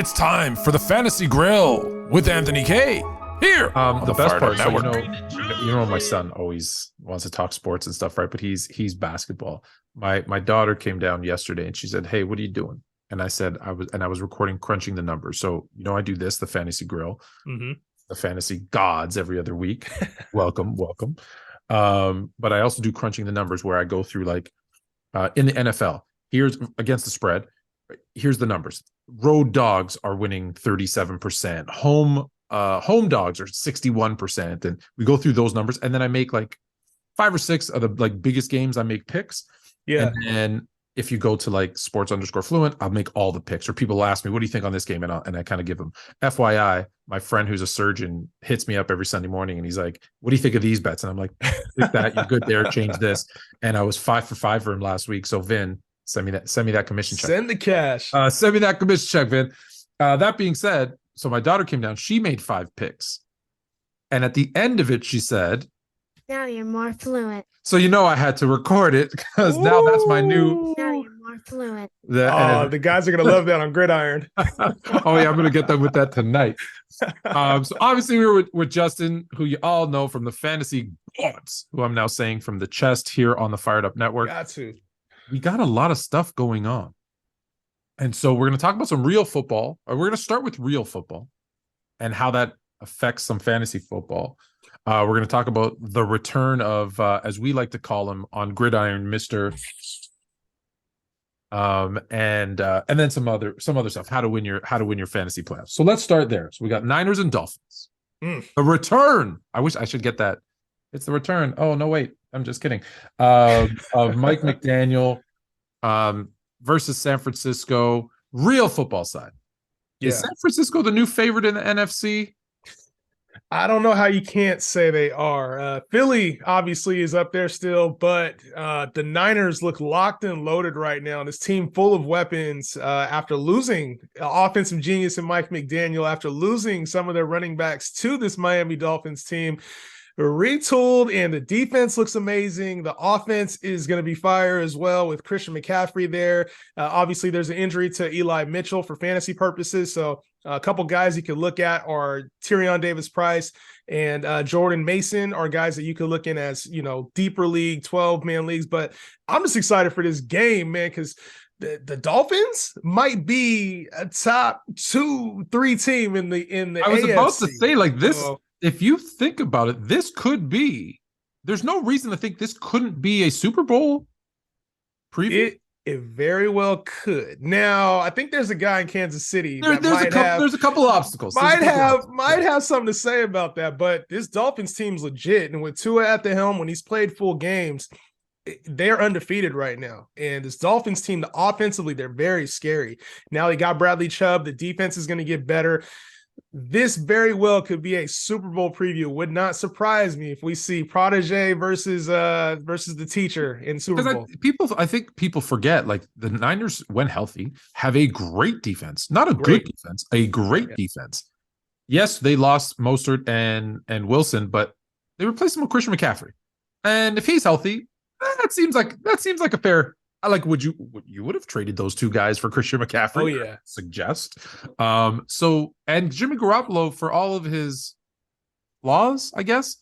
It's time for the Fantasy Grill with Anthony K. Here on The best Fired part, Up so Network. you know, my son always wants to talk sports and stuff, right? But he's basketball. My daughter came down yesterday and she said, "Hey, what are you doing?" And I said, I was recording crunching the numbers. So I do this, the Fantasy Grill, the Fantasy Gods every other week. welcome. But I also do crunching the numbers where I go through in the NFL. Here's against the spread. Here's the numbers. Road dogs are winning 37%. Home dogs are 61%. And we go through those numbers. And then I make like 5 or 6 of the biggest games. I make picks. Yeah. And then if you go to sports_fluent, I'll make all the picks. Or people ask me, what do you think on this game? And I kind of give them. FYI, my friend who's a surgeon hits me up every Sunday morning and he's like, what do you think of these bets? And I'm like, pick that, you're good there, change this. And I was 5 for 5 for him last week. So Vin, send me that commission check. Send the cash. Send me that commission check, Vin. That being said, so my daughter came down. She made 5 picks. And at the end of it, she said, now you're more fluent. so I had to record it because now that's my new. Now you're more fluent. The guys are going to love that on Gridiron. Oh, yeah, I'm going to get them with that tonight. So obviously we were with Justin, who you all know from the Fantasy Gods, who I'm now saying from the chest here on the Fired Up Network. Got to. We got a lot of stuff going on. And so we're going to talk about some real football, or we're going to start with real football and how that affects some fantasy football. We're going to talk about the return of, as we like to call him on Gridiron, Mr. And then some other stuff, how to win your fantasy playoffs. So let's start there. So we got Niners and Dolphins. The return. I wish I should get that. It's the return. Oh, no, wait. I'm just kidding. Of Mike McDaniel versus San Francisco. Real football side. Yeah. Is San Francisco the new favorite in the NFC? I don't know how you can't say they are. Philly obviously is up there still, but the Niners look locked and loaded right now. This team full of weapons after losing offensive genius in Mike McDaniel, after losing some of their running backs to this Miami Dolphins team. Retooled, and the defense looks amazing. The offense is going to be fire as well with Christian McCaffrey there. Obviously, there's an injury to Eli Mitchell for fantasy purposes. So a couple guys you could look at are Tyrion Davis-Price and Jordan Mason are guys that you could look in as, deeper league, 12-man leagues. But I'm just excited for this game, man, because the Dolphins might be a top 2-3 team in the AFC. I was about to say this. If you think about it, this could be. There's no reason to think this couldn't be a Super Bowl preview. It very well could. Now, I think there's a guy in Kansas City there's a couple of obstacles. Might have something to say about that, but this Dolphins team's legit. And with Tua at the helm, when he's played full games, they're undefeated right now. And this Dolphins team, offensively, they're very scary. Now they got Bradley Chubb. The defense is going to get better. This very well could be a Super Bowl preview. Would not surprise me if we see protege versus the teacher in Super Bowl. I think people forget the Niners, when healthy, have a great defense. Not a good defense, a great defense. Yes, they lost Mostert and Wilson, but they replaced him with Christian McCaffrey. And if he's healthy, that seems like a fair. Would you have traded those 2 guys for Christian McCaffrey? Oh, yeah. Suggest. And Jimmy Garoppolo, for all of his flaws, I guess,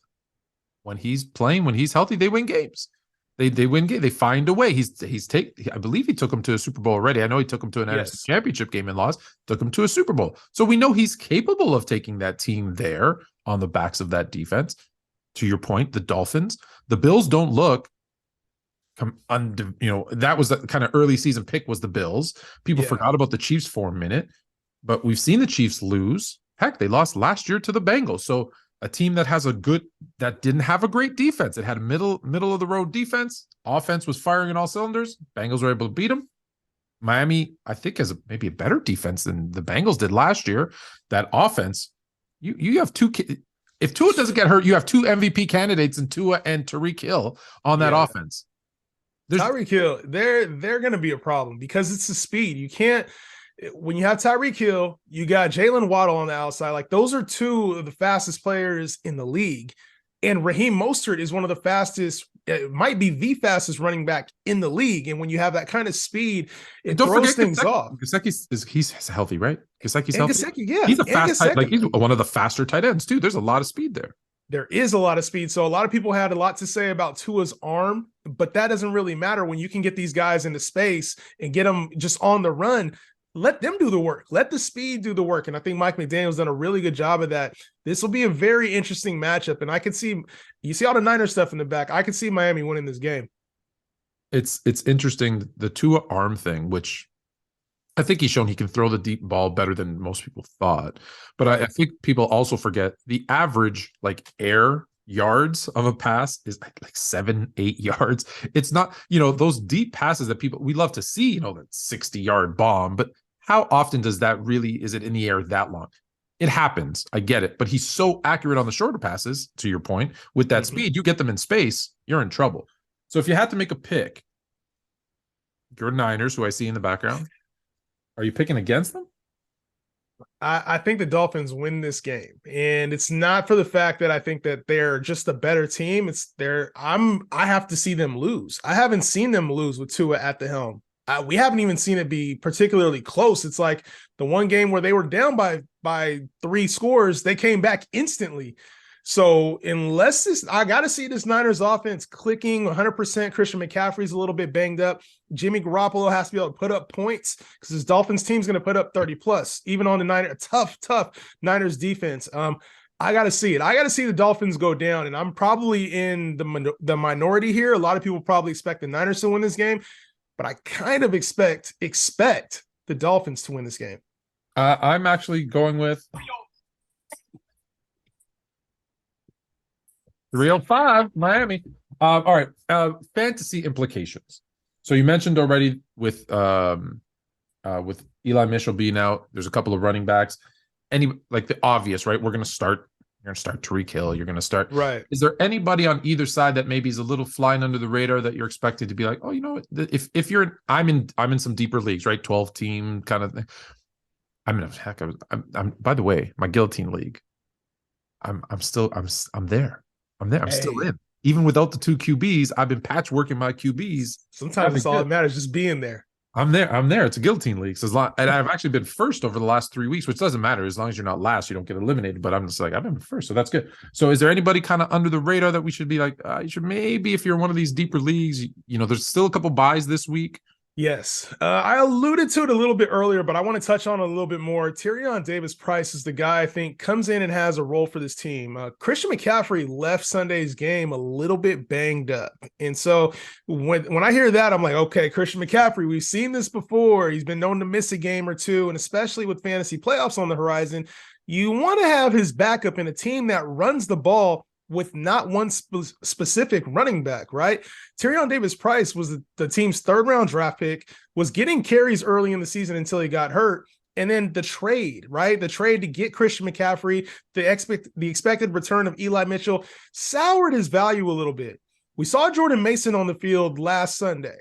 when he's playing, when he's healthy, they win games. They win games. They find a way. I believe he took him to a Super Bowl already. I know he took him to an NFC Championship game and lost, took him to a Super Bowl. So we know he's capable of taking that team there on the backs of that defense. To your point, the Dolphins, the Bills don't look. That was the kind of early season pick was the Bills. People forgot about the Chiefs for a minute, but we've seen the Chiefs lose. Heck, they lost last year to the Bengals. So a team that didn't have a great defense. It had a middle of the road defense. Offense was firing on all cylinders. Bengals were able to beat them. Miami, I think, has maybe a better defense than the Bengals did last year. That offense, you have 2. If Tua doesn't get hurt, you have 2 MVP candidates in Tua and Tyreek Hill on that offense. Tyreek Hill, they're going to be a problem because it's the speed. You can't when you have Tyreek Hill, you got Jalen Waddle on the outside. Those are 2 of the fastest players in the league. And Raheem Mostert is one of the fastest it might be the fastest running back in the league. And when you have that kind of speed, it Don't throws forget things off. He's healthy, right? Gesicki's And healthy. Gesicki, yeah. He's a And fast tight, like Gesicki. he's one of the faster tight ends too. There's a lot of speed there. There is a lot of speed. So a lot of people had a lot to say about Tua's arm, but that doesn't really matter when you can get these guys into space and get them just on the run. Let them do the work. Let the speed do the work. And I think Mike McDaniel's done a really good job of that. This will be a very interesting matchup. And I can see, you see all the Niners stuff in the back. I can see Miami winning this game. It's interesting, the Tua arm thing, which I think he's shown he can throw the deep ball better than most people thought. But I think people also forget the average like air yards of a pass is like 7-8 yards. It's not, those deep passes that we love to see, that 60-yard bomb, but how often does that really, is it in the air that long? It happens. I get it. But he's so accurate on the shorter passes, to your point, with that speed, you get them in space, you're in trouble. So if you had to make a pick, your Niners, who I see in the background, are you picking against them? I think the Dolphins win this game, and it's not for the fact that I think that they're just a better team. I have to see them lose. I haven't seen them lose with Tua at the helm. We haven't even seen it be particularly close. It's like the one game where they were down by 3 scores, they came back instantly. So unless I got to see this Niners offense clicking 100%. Christian McCaffrey's a little bit banged up. Jimmy Garoppolo has to be able to put up points because this Dolphins team's going to put up 30 plus, even on the Niners, tough Niners defense. I got to see it. I got to see the Dolphins go down, and I'm probably in the minority here. A lot of people probably expect the Niners to win this game, but I kind of expect the Dolphins to win this game. I'm actually going with 305 Miami. All right. Fantasy implications. So you mentioned already with Eli Mitchell being out, there's a couple of running backs. Like the obvious, right? You're going to start Tariq Hill. You're going to start. Right. Is there anybody on either side that maybe is a little flying under the radar that you're expected to be like, oh, if you're, I'm in some deeper leagues, right? 12 team kind of thing. I'm by the way, my guillotine league. I'm there. I'm still in. Even without the 2 QBs, I've been patchworking my QBs. Sometimes it's all that matters, just being there. I'm there. It's a guillotine league. So and I've actually been first over the last 3 weeks, which doesn't matter. As long as you're not last, you don't get eliminated. But I'm just like, I've been first. So that's good. So is there anybody kind of under the radar that we should be like, you should maybe, if you're in one of these deeper leagues, there's still a couple buys this week. Yes. I alluded to it a little bit earlier, but I want to touch on it a little bit more. Tyrion Davis-Price is the guy I think comes in and has a role for this team. Christian McCaffrey left Sunday's game a little bit banged up. And so when I hear that, I'm like, okay, Christian McCaffrey, we've seen this before. He's been known to miss a game or two, and especially with fantasy playoffs on the horizon, you want to have his backup in a team that runs the ball with not one specific running back, right? Tyrion Davis-Price was the team's 3rd-round draft pick, was getting carries early in the season until he got hurt. And then the trade, right? The trade to get Christian McCaffrey, the expected return of Eli Mitchell soured his value a little bit. We saw Jordan Mason on the field last Sunday.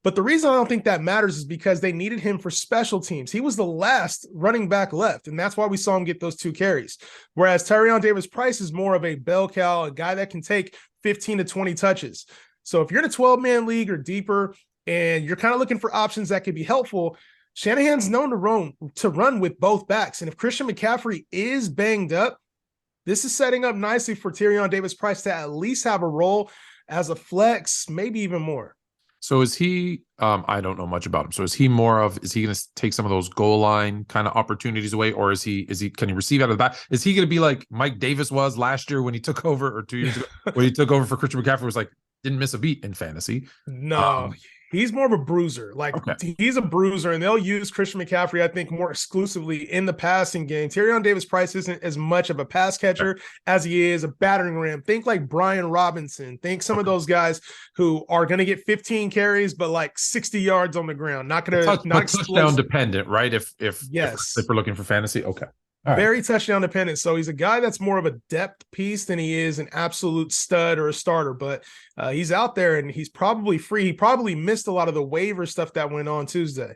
But the reason I don't think that matters is because they needed him for special teams. He was the last running back left, and that's why we saw him get those 2 carries. Whereas Tyrion Davis-Price is more of a bell cow, a guy that can take 15 to 20 touches. So if you're in a 12-man league or deeper, and you're kind of looking for options that could be helpful, Shanahan's known to run with both backs. And if Christian McCaffrey is banged up, this is setting up nicely for Tyrion Davis-Price to at least have a role as a flex, maybe even more. So is he, I don't know much about him. So is he going to take some of those goal line kind of opportunities away? Or can he receive out of the back? Is he going to be like Mike Davis was last year when he took over, or 2 years ago when he took over for Christian McCaffrey, was like, didn't miss a beat in fantasy? No, he's more of a bruiser. He's a bruiser, and they'll use Christian McCaffrey, I think, more exclusively in the passing game. Tyrion Davis-Price isn't as much of a pass catcher as he is a battering ram. Think like Brian Robinson. Think some of those guys who are going to get 15 carries, but like 60 yards on the ground. Not going to touchdown dependent, right? If we're looking for fantasy, okay. Very touchdown dependent. So he's a guy that's more of a depth piece than he is an absolute stud or a starter. But he's out there and he's probably free. He probably missed a lot of the waiver stuff that went on Tuesday.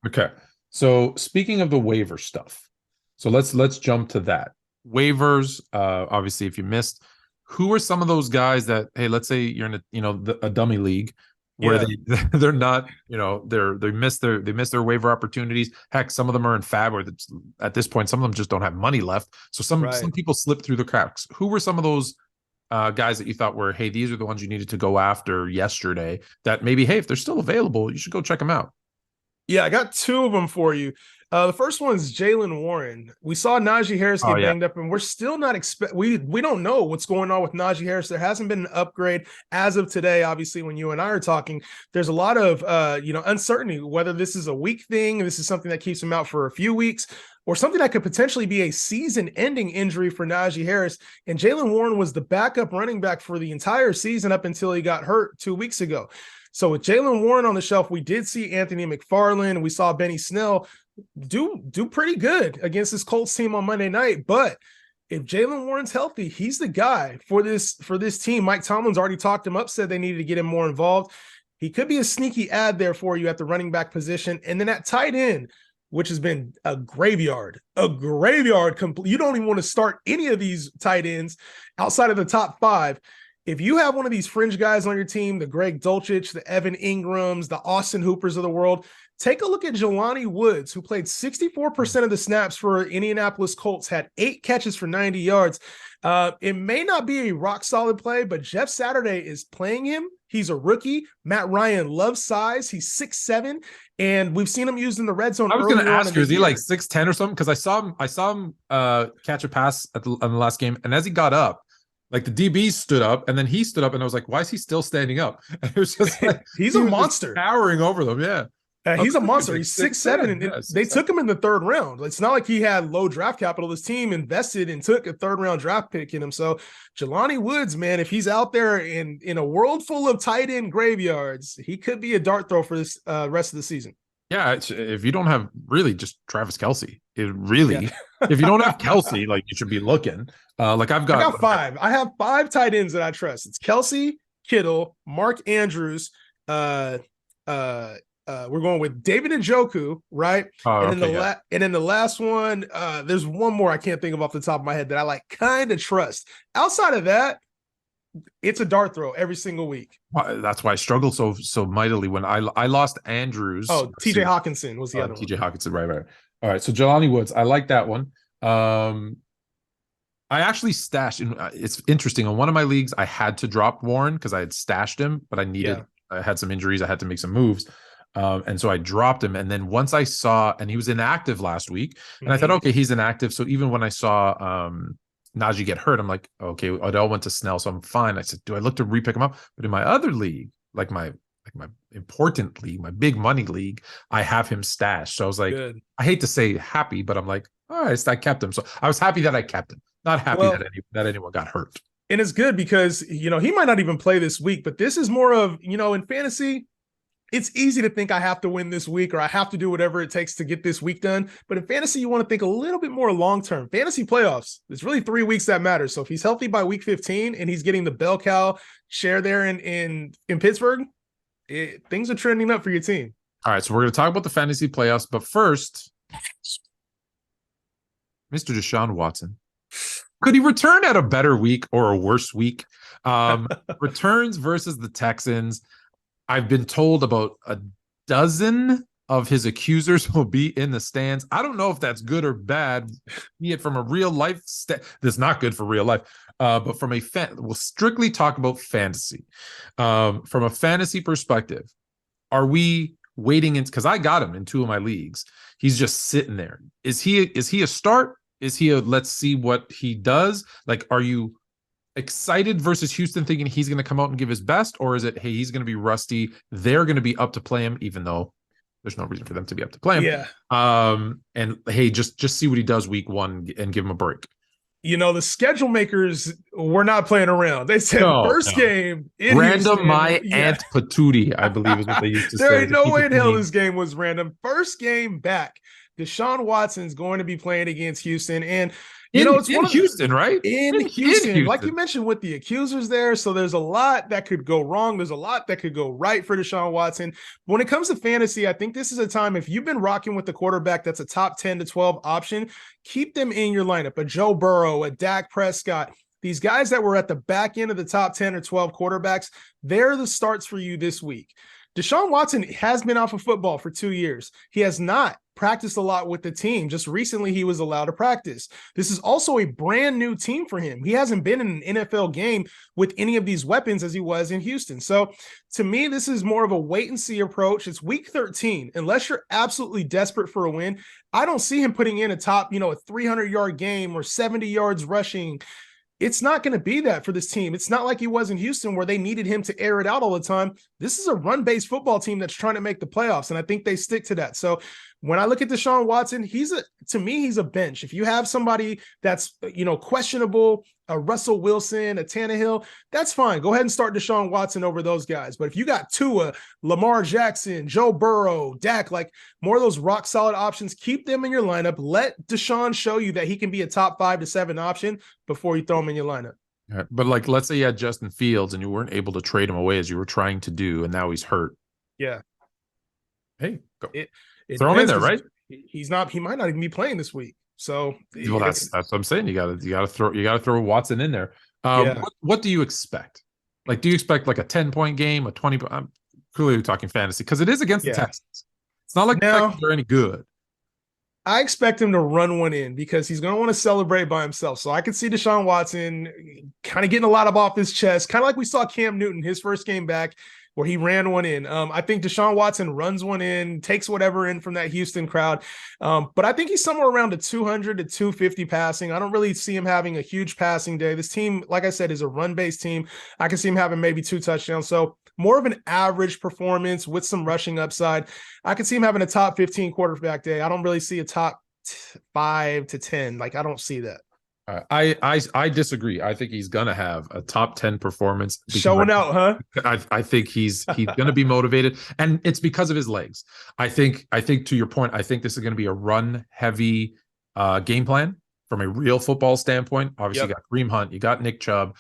Okay. So speaking of the waiver stuff, so let's jump to that. Waivers, obviously, if you missed who are some of those guys that, hey, let's say you're in a dummy league where they're not, they miss their waiver opportunities. Heck, some of them are in fab, or at this point, some of them just don't have money left. So some people slip through the cracks. Who were some of those guys that you thought were, hey, these are the ones you needed to go after yesterday, that maybe, hey, if they're still available, you should go check them out? Yeah, I got two of them for you. The first one is Jaylen Warren. We saw Najee Harris get banged up, and we're still not we don't know what's going on with Najee Harris. There hasn't been an upgrade as of today. Obviously, when you and I are talking, there's a lot of uncertainty whether this is a week thing, this is something that keeps him out for a few weeks, or something that could potentially be a season-ending injury for Najee Harris. And Jaylen Warren was the backup running back for the entire season up until he got hurt 2 weeks ago. So with Jaylen Warren on the shelf, we did see Anthony McFarland. We saw Benny Snell do pretty good against this Colts team on Monday night. But if Jaylen Warren's healthy, he's the guy for this team. Mike Tomlin's already talked him up, said they needed to get him more involved. He could be a sneaky ad there for you at the running back position. And then at tight end, which has been a graveyard. You don't even want to start any of these tight ends outside of the top 5. If you have one of these fringe guys on your team, the Greg Dulcich, the Evan Ingrams, the Austin Hoopers of the world, take a look at Jelani Woods, who played 64% of the snaps for Indianapolis Colts, had 8 catches for 90 yards. It may not be a rock-solid play, but Jeff Saturday is playing him. He's a rookie. Matt Ryan loves size. He's 6'7", and we've seen him used in the red zone. I was going to ask you, is he like 6'10" or something? Because I saw him catch a pass on the last game, and as he got up, like the DB stood up, and then he stood up, and I was like, why is he still standing up? And it was just like, he's a monster, towering over them. Yeah. He's a monster. He's 6'7", and they took him in the 3rd round. It's not like he had low draft capital. This team invested and took a 3rd round draft pick in him. So Jelani Woods, man, if he's out there in a world full of tight end graveyards, he could be a dart throw for this rest of the season. Yeah, if you don't have really just Travis Kelce, if you don't have Kelce, like you should be looking. I got 5. I have 5 tight ends that I trust. It's Kelce, Kittle, Mark Andrews. We're going with David Njoku, right? And then the last one, there's one more I can't think of off the top of my head that I kind of trust. Outside of that, it's a dart throw every single week. That's why I struggle so mightily when I lost Andrews. Oh, TJ Hawkinson was the other one. TJ Hawkinson, right. All right, so Jelani Woods, I like that one. I actually stashed, and it's interesting. On one of my leagues, I had to drop Warren because I had stashed him, but I had some injuries. I had to make some moves. And so I dropped him. And then once I saw, and he was inactive last week, and I thought, okay, he's inactive. So even when I saw Najee get hurt, I'm like, okay, Odell went to Snell, so I'm fine. I said, do I look to repick him up? But in my other league, like my important league, my big money league, I have him stashed. So I was like, good. I hate to say happy, but I'm like, all right, I kept him. So I was happy that I kept him, not happy that anyone got hurt. And it's good because, he might not even play this week, but this is more of, in fantasy, it's easy to think I have to win this week or I have to do whatever it takes to get this week done. But in fantasy, you want to think a little bit more long-term. Fantasy playoffs, it's really 3 weeks that matter. So if he's healthy by week 15 and he's getting the bell cow share there in Pittsburgh, things are trending up for your team. All right, so we're going to talk about the fantasy playoffs. But first, Mr. Deshaun Watson. Could he return at a better week or a worse week? Returns versus the Texans. I've been told about a dozen of his accusers will be in the stands. I don't know if that's good or bad, be it from a real life that's not good for real life, but from we'll strictly talk about fantasy. From a fantasy perspective, are we waiting in? Because I got him in 2 of my leagues. He's just sitting there. Is he a start? Is he a let's see what he does? Like, are you excited versus Houston thinking he's going to come out and give his best, or is it, hey, he's going to be rusty, they're going to be up to play him, even though there's no reason for them to be up to play him? And hey, just see what he does week 1 and give him a break. The schedule makers were not playing around. They said first game in random Houston, my Aunt Patootie, I believe is what they used to say. There ain't no way in hell this game was random. First game back, Deshaun Watson's going to be playing against Houston, and it's in Houston, right? In Houston, like you mentioned with the accusers there. So there's a lot that could go wrong. There's a lot that could go right for Deshaun Watson. When it comes to fantasy, I think this is a time, if you've been rocking with the quarterback that's a top 10 to 12 option, keep them in your lineup. A Joe Burrow, a Dak Prescott. these guys that were at the back end of the top 10 or 12 quarterbacks, they're the starts for you this week. Deshaun Watson has been off of football for 2 years. He has not practiced a lot with the team. Just recently, he was allowed to practice. This is also a brand new team for him. He hasn't been in an NFL game with any of these weapons as he was in Houston. So to me, this is more of a wait and see approach. It's week 13. Unless you're absolutely desperate for a win, I don't see him putting in a top, a 300-yard game or 70 yards rushing. It's not going to be that for this team. It's not like he was in Houston where they needed him to air it out all the time. This is a run-based football team that's trying to make the playoffs, and I think they stick to that. So when I look at Deshaun Watson, to me, he's a bench. If you have somebody that's, questionable, a Russell Wilson, a Tannehill, that's fine. Go ahead and start Deshaun Watson over those guys. But if you got Tua, Lamar Jackson, Joe Burrow, Dak, like more of those rock solid options, keep them in your lineup. Let Deshaun show you that he can be a top 5 to 7 option before you throw him in your lineup. Yeah, but like, let's say you had Justin Fields and you weren't able to trade him away as you were trying to do, and now he's hurt. Yeah. Hey, go. Throw him in there, right? He might not even be playing this week. So well, that's what I'm saying. You gotta throw Watson in there. What do you expect? Like, do you expect like a 10-point game, a 20? I'm clearly talking fantasy because it is against the Texans. It's not like the Texans are any good. I expect him to run one in because he's going to want to celebrate by himself. So I could see Deshaun Watson kind of getting a lot off his chest, kind of like we saw Cam Newton his first game back, where he ran one in. I think Deshaun Watson runs one in, takes whatever in from that Houston crowd. But I think he's somewhere around a 200 to 250 passing. I don't really see him having a huge passing day. This team, like I said, is a run-based team. I can see him having maybe 2 touchdowns. So more of an average performance with some rushing upside. I can see him having a top 15 quarterback day. I don't really see a top 5 to 10. Like, I don't see that. I disagree. I think he's gonna have a top 10 performance. Showing out, huh? I think he's gonna be motivated, and it's because of his legs. I think to your point, I think this is gonna be a run heavy game plan from a real football standpoint. Obviously, you got Kareem Hunt, you got Nick Chubb.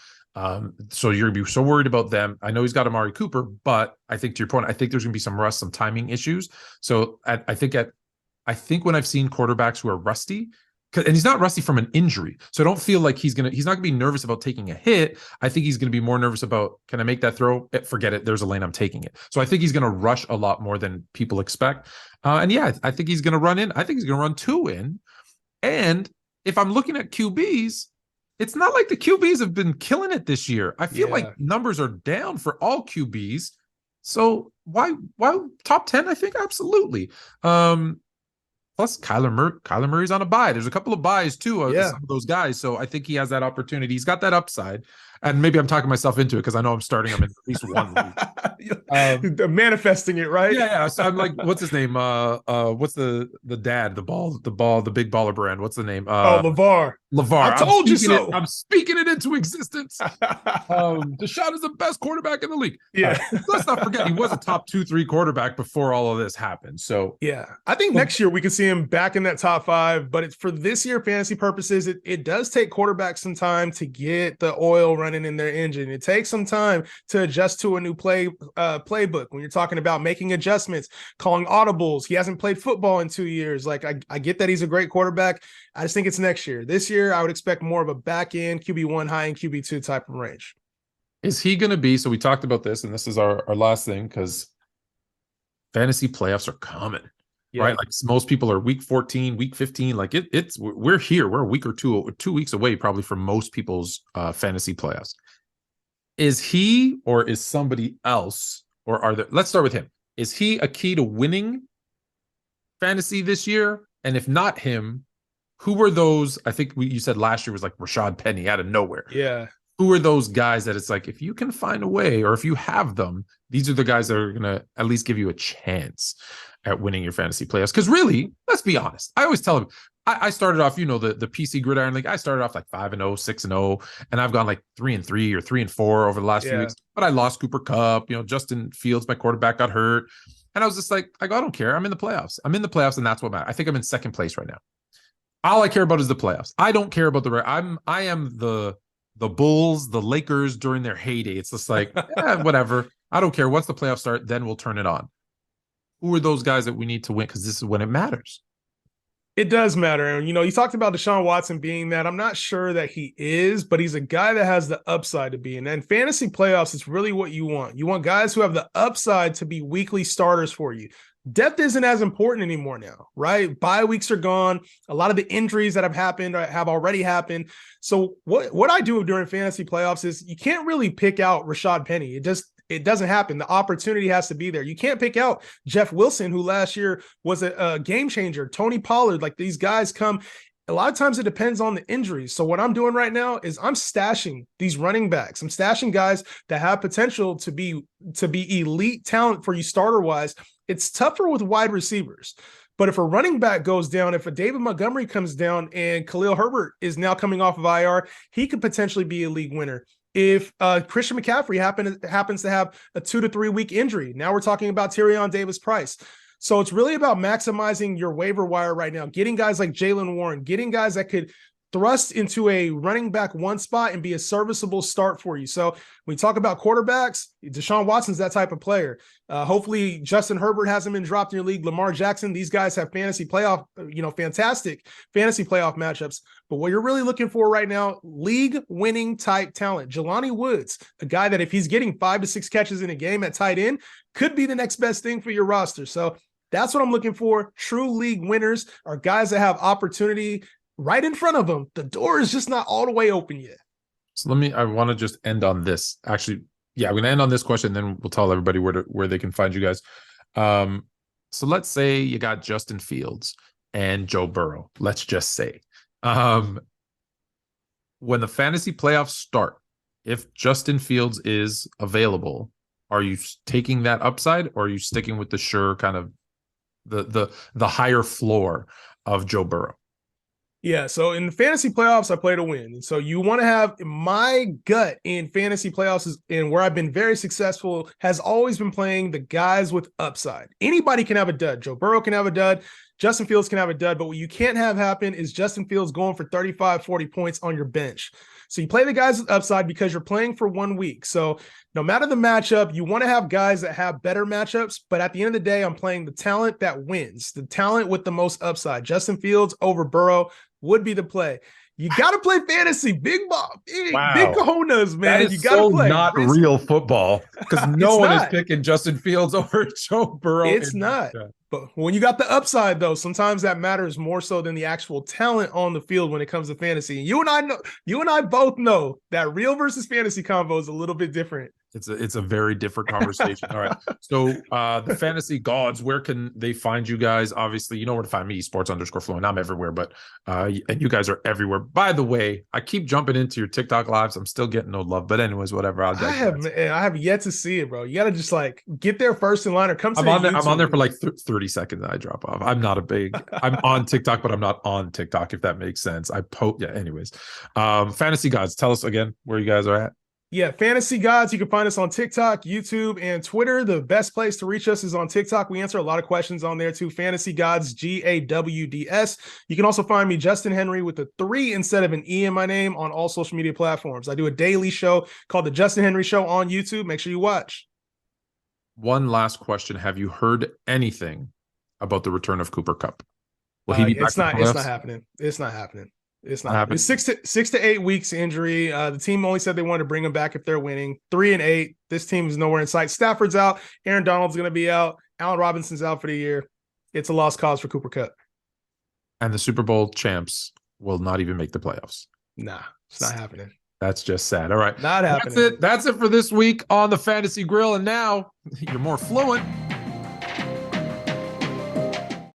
So you're gonna be so worried about them. I know he's got Amari Cooper, but I think to your point, I think there's gonna be some rust, some timing issues. So I think when I've seen quarterbacks who are rusty. And he's not rusty from an injury. So I don't feel like he's not going to be nervous about taking a hit. I think he's going to be more nervous about, can I make that throw? Forget it. There's a lane. I'm taking it. So I think he's going to rush a lot more than people expect. I think he's going to run in. I think he's going to run 2 in. And if I'm looking at QBs, it's not like the QBs have been killing it this year. I feel like numbers are down for all QBs. So why top 10? I think absolutely. Plus, Kyler Murray's on a bye. There's a couple of buys too of some of those guys. So I think he has that opportunity. He's got that upside. And maybe I'm talking myself into it because I know I'm starting him in at least one league. Manifesting it, right? Yeah. So I'm like, what's his name? What's the dad, the big baller brand? What's the name? LeVar. I told you so. I'm speaking it into existence. Deshaun is the best quarterback in the league. Yeah. Let's not forget he was a top 2-3 quarterback before all of this happened. So I think next year we can see him back in that top 5. But for this year, fantasy purposes, it does take quarterbacks some time to get the oil running in their engine. It takes some time to adjust to a new playbook. When you're talking about making adjustments, calling audibles, he hasn't played football in 2 years. Like I get that he's a great quarterback. I just think it's next year. This year, I would expect more of a back end QB1, high end QB2 type of range. Is he going to be? So we talked about this, and this is our last thing because fantasy playoffs are coming. Right, like most people are week 14, week 15. Like we're here. We're a week or 2 weeks away, probably from most people's fantasy playoffs. Is he or is somebody else, or are there? Let's start with him. Is he a key to winning fantasy this year? And if not him, who were those? I think you said last year was like Rashad Penny out of nowhere. Yeah. Who are those guys that it's like, if you can find a way, or if you have them, these are the guys that are going to at least give you a chance at winning your fantasy playoffs? Because really, let's be honest. I always tell them, I started off, the PC Gridiron League. I started off like 5-0, 6-0, and I've gone like 3-3 or 3-4 over the last few weeks. But I lost Cooper Kupp. Justin Fields, my quarterback, got hurt, and I was just like, I don't care. I'm in the playoffs. And that's what matters. I think I'm in second place right now. All I care about is the playoffs. I don't care about I am the Bulls, the Lakers during their heyday. It's just like, whatever. I don't care. Once the playoffs start, then we'll turn it on. Who are those guys that we need to win? Because this is when it matters. It does matter. And, you talked about Deshaun Watson being that. I'm not sure that he is, but he's a guy that has the upside to be. And then fantasy playoffs is really what you want. You want guys who have the upside to be weekly starters for you. Depth isn't as important anymore now, right? Bye weeks are gone. A lot of the injuries that have happened have already happened. So what I do during fantasy playoffs is you can't really pick out Rashad Penny. It doesn't happen. The opportunity has to be there. You can't pick out Jeff Wilson, who last year was a game changer. Tony Pollard, like these guys come. A lot of times it depends on the injuries. So what I'm doing right now is I'm stashing these running backs. I'm stashing guys that have potential to be elite talent for you starter-wise. It's tougher with wide receivers. But if a running back goes down, if a David Montgomery comes down and Khalil Herbert is now coming off of IR, he could potentially be a league winner. If Christian McCaffrey happens to have a 2 to 3 week injury, now we're talking about Tyrion Davis-Price. So it's really about maximizing your waiver wire right now, getting guys like Jaylen Warren, getting guys that could thrust into a running back one spot and be a serviceable start for you. So when we talk about quarterbacks, Deshaun Watson's that type of player. Hopefully Justin Herbert hasn't been dropped in your league. Lamar Jackson, these guys have fantastic fantasy playoff matchups. But what you're really looking for right now, league winning type talent. Jelani Woods, a guy that if he's getting 5 to 6 catches in a game at tight end, could be the next best thing for your roster. So that's what I'm looking for. True league winners are guys that have opportunity right in front of them. The door is just not all the way open yet. So I want to just end on this. Actually, yeah, I'm going to end on this question, then we'll tell everybody where they can find you guys. So let's say you got Justin Fields and Joe Burrow. Let's just say, when the fantasy playoffs start, if Justin Fields is available, are you taking that upside, or are you sticking with the sure kind of the higher floor of Joe Burrow? Yeah, so in the fantasy playoffs, I play to win. And so you want to have my gut in fantasy playoffs and where I've been very successful has always been playing the guys with upside. Anybody can have a dud. Joe Burrow can have a dud. Justin Fields can have a dud. But what you can't have happen is Justin Fields going for 35, 40 points on your bench. So you play the guys with upside because you're playing for 1 week. So no matter the matchup, you want to have guys that have better matchups. But at the end of the day, I'm playing the talent that wins, the talent with the most upside. Justin Fields over Burrow would be the play. You got to play fantasy, big cojones, man. That is you got to play. Not real football, because no one is picking Justin Fields over Joe Burrow. It's not. But when you got the upside, though, sometimes that matters more so than the actual talent on the field when it comes to fantasy. And you and I both know that real versus fantasy combo is a little bit different. It's a very different conversation. All right. So the fantasy gods, where can they find you guys? Obviously, you know where to find me, sports_fluent. I'm everywhere, but and you guys are everywhere. By the way, I keep jumping into your TikTok lives. I'm still getting no love, but anyways, whatever. I have yet to see it, bro. You got to just like get there first in line or come to I'm on there for like 30 seconds and I drop off. I'm on TikTok, but I'm not on TikTok, if that makes sense. Anyways. Fantasy gods, tell us again where you guys are at. Yeah, Fantasy Gods. You can find us on TikTok, YouTube, and Twitter. The best place to reach us is on TikTok. We answer a lot of questions on there too. Fantasy Gods, GAWDS. You can also find me, Justin Henry, with a 3 instead of an E in my name on all social media platforms. I do a daily show called The Justin Henry Show on YouTube. Make sure you watch. One last question. Have you heard anything about the return of Cooper Kupp? Will he be back? It's not happening. It's not happening. It's not happening. It's 6 to 8 weeks injury. The team only said they wanted to bring him back if they're winning. 3-8. This team is nowhere in sight. Stafford's out. Aaron Donald's going to be out. Allen Robinson's out for the year. It's a lost cause for Cooper Kupp. And the Super Bowl champs will not even make the playoffs. Nah, it's not happening. That's just sad. All right. Not happening. That's it for this week on the Fantasy Grill. And now you're more fluent.